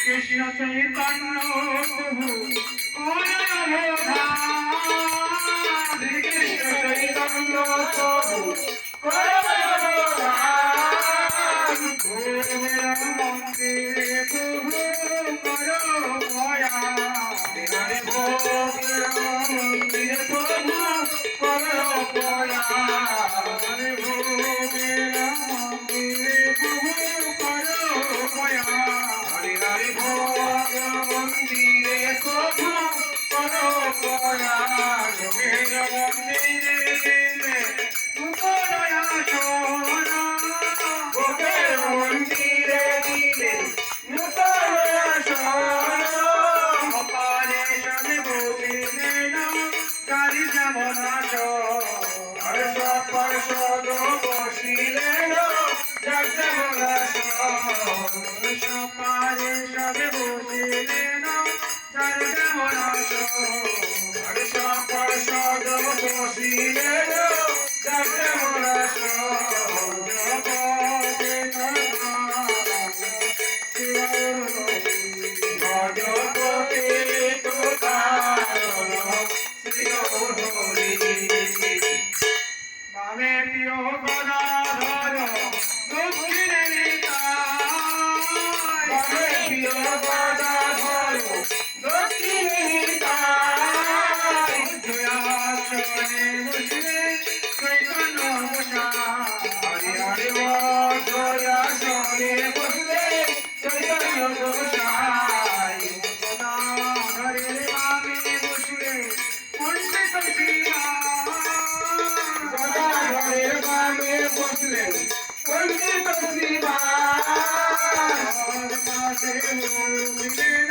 কৃষ্ণ চৈতন্য প্রভু কৃষ্ণ চৈতন্য প্রভু মন্দিরে প্রভু করো ভয়া মন্দিরে প্রভু করো ভয়া মন্দিরে প্রভু করো ভয়া মন্দিরে প্রভু করো ভয়া মন্দিরে দিলে উপদয়া সোনা মন্দিরে দিলে উপদয়া সোনা অপারে সবে বসিলে না গাড়ি যেমন আসো আর সব পার্শ্বদ বসিলে না যেমন আসো সপারে সবে বসিলে না যার যেমন আসো আর সব পার্শ্বদ বসিলে না যার যেমন আসো বামে প্রিয় গদাধর দক্ষিণে নিতাই বামে প্রিয় গদাধর দক্ষিণে নিতাই জয়াসনে বসলে চৈতন্য গোসাই হরি হরি জয়াসনে বসলে চৈতন্য গোসাই গদাধরের বামে বসলে পণ্ডিত গদাধরের বামে বসলেন পণ্ডিত পাশে বসিলেন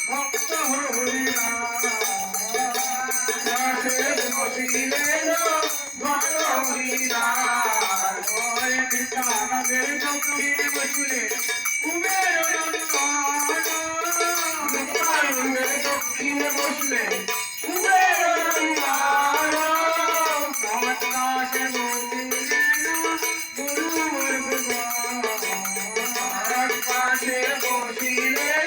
ভক্ত হরিরাম পাশে বসিলেন ভক্ত হরিরাম কৃষ্ণানন্দের দক্ষিণে বসিলেন কুবের নন্দনের দক্ষিণে বসলেন কুবের পাশে বসিলেন গুরু বর্গবান পাশে বসিলেন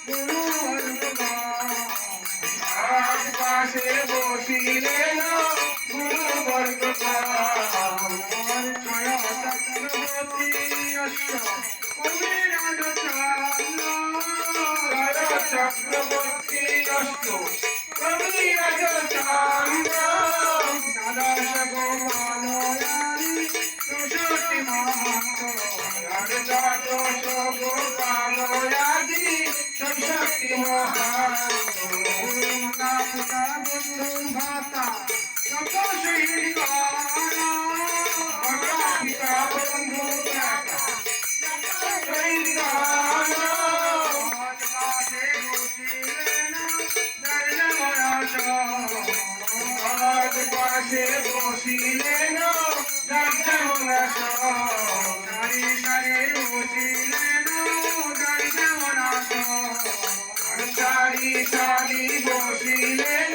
গুরু বর্গবান পাশে বসিলেন গুরু বর্গবান জয় চক্রবর্তী অশ্ব কবিরাজ চক্রবর্তী অশ্ব কবিরাজ চন্দ্র দাদা গোপালী চৌষট্টি মহান্ত গোপালী চৌষট্টি মহান্ত পিতা বন্ধু ভাতা পিতা বন্ধু পাশে বসিলেন সারি সারি বসিলেন সারি সারি বসিলেন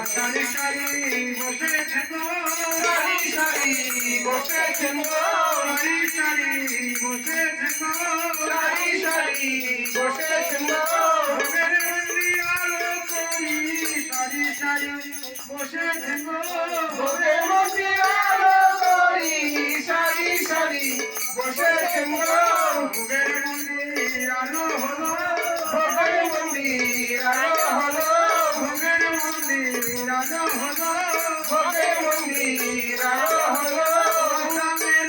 সারি সারি বসেছেন সারি সারি বসেছেন সারি সারি বসেছেন সারি সারি বসেছেন সারি সারি বসেছেন ভোগের মধ্যে আলো করি সারি সারি বসেছেন ভোগের মন্দির আলো হলো ভোগের মন্দির আলো হলো ভোগের মন্দির আলো হলো ভোগের মন্দির আলো হলো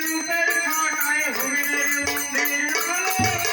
রূপের ছাটায় ভোগের মন্দির আলো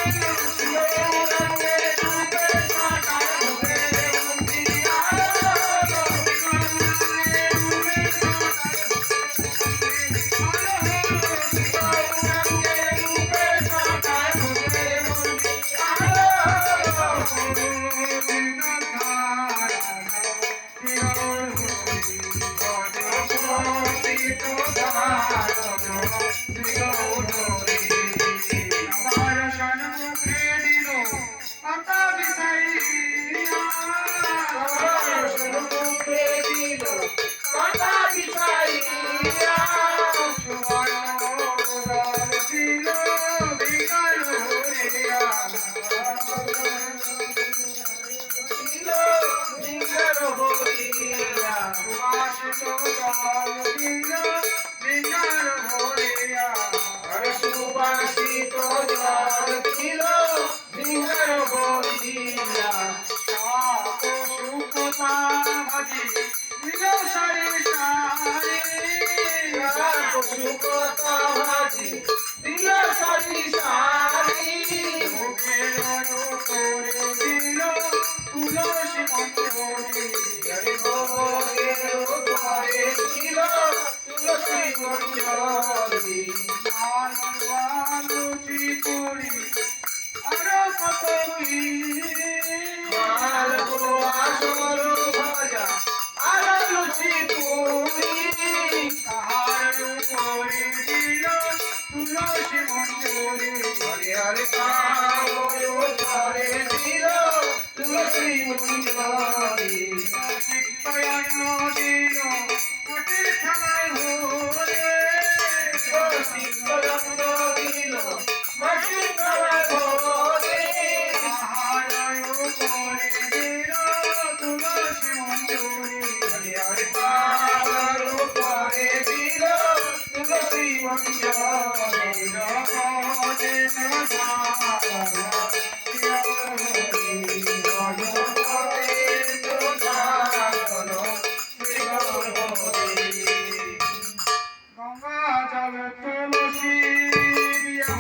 কথা ভাজি দিল সারি সারি মুখের করে দিল তুলসী মঞ্জরি ভোগের করে দিল তুলসী মঞ্জরি লুচি পুরি আরো কত কি মালপোয়া সরু ভাজা আরো লুচি পুরি কাহার উপরে দিল তুলসী মঞ্জরি হরে হরে কাহার উপরে দিল তুলসী মঞ্জরি শিক্ষায়ন দিল মাটির থালায় ভরে শিক্ষায়ন দিল মাটির থালায় ভরে কাহার উপরে দিল তুলসী মঞ্জরি হরে হরে কাহার উপরে দিল তুলসী মঞ্জরি জগতে গঙ্গা জল তুলসী দিয়া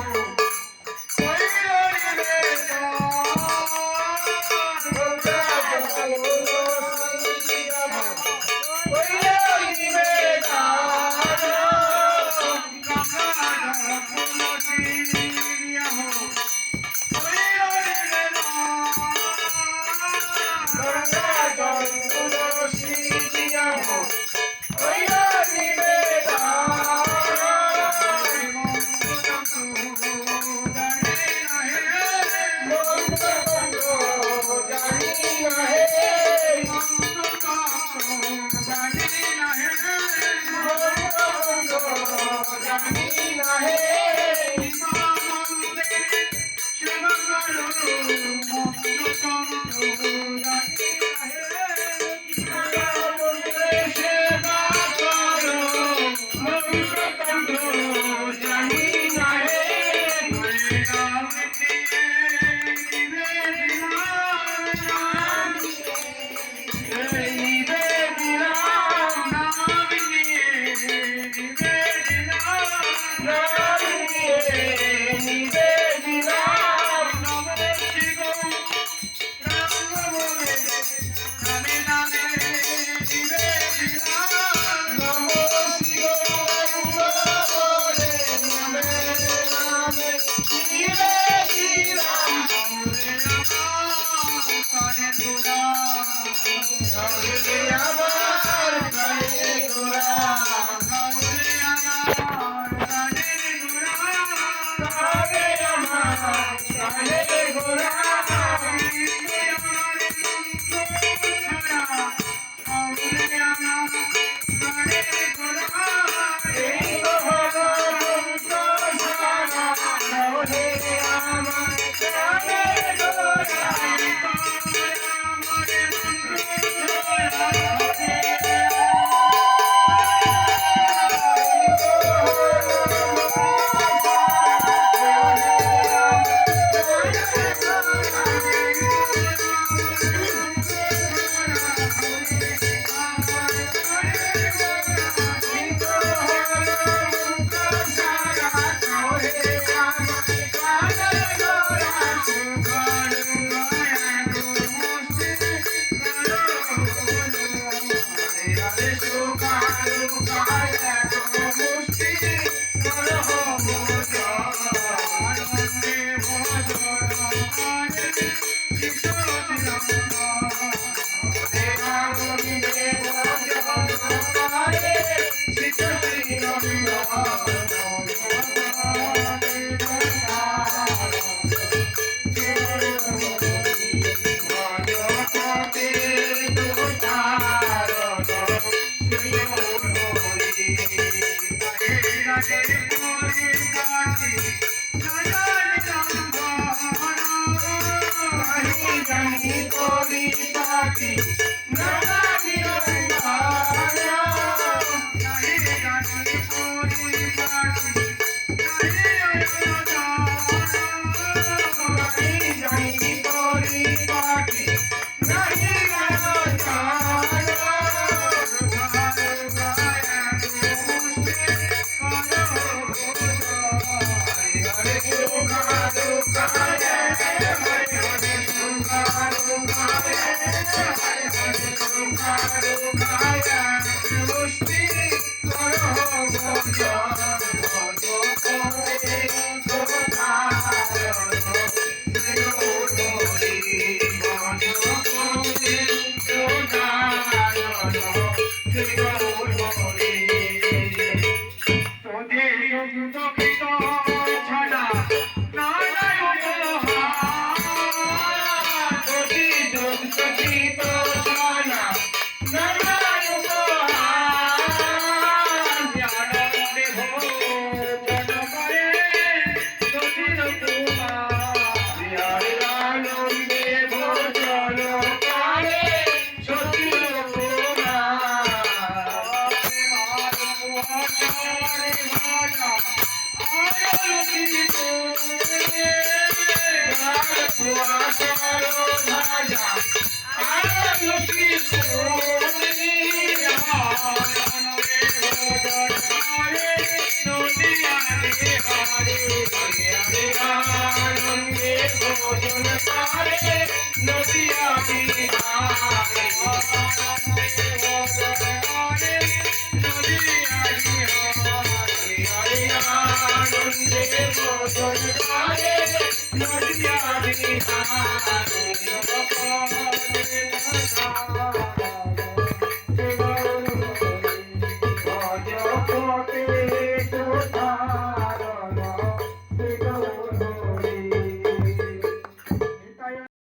আর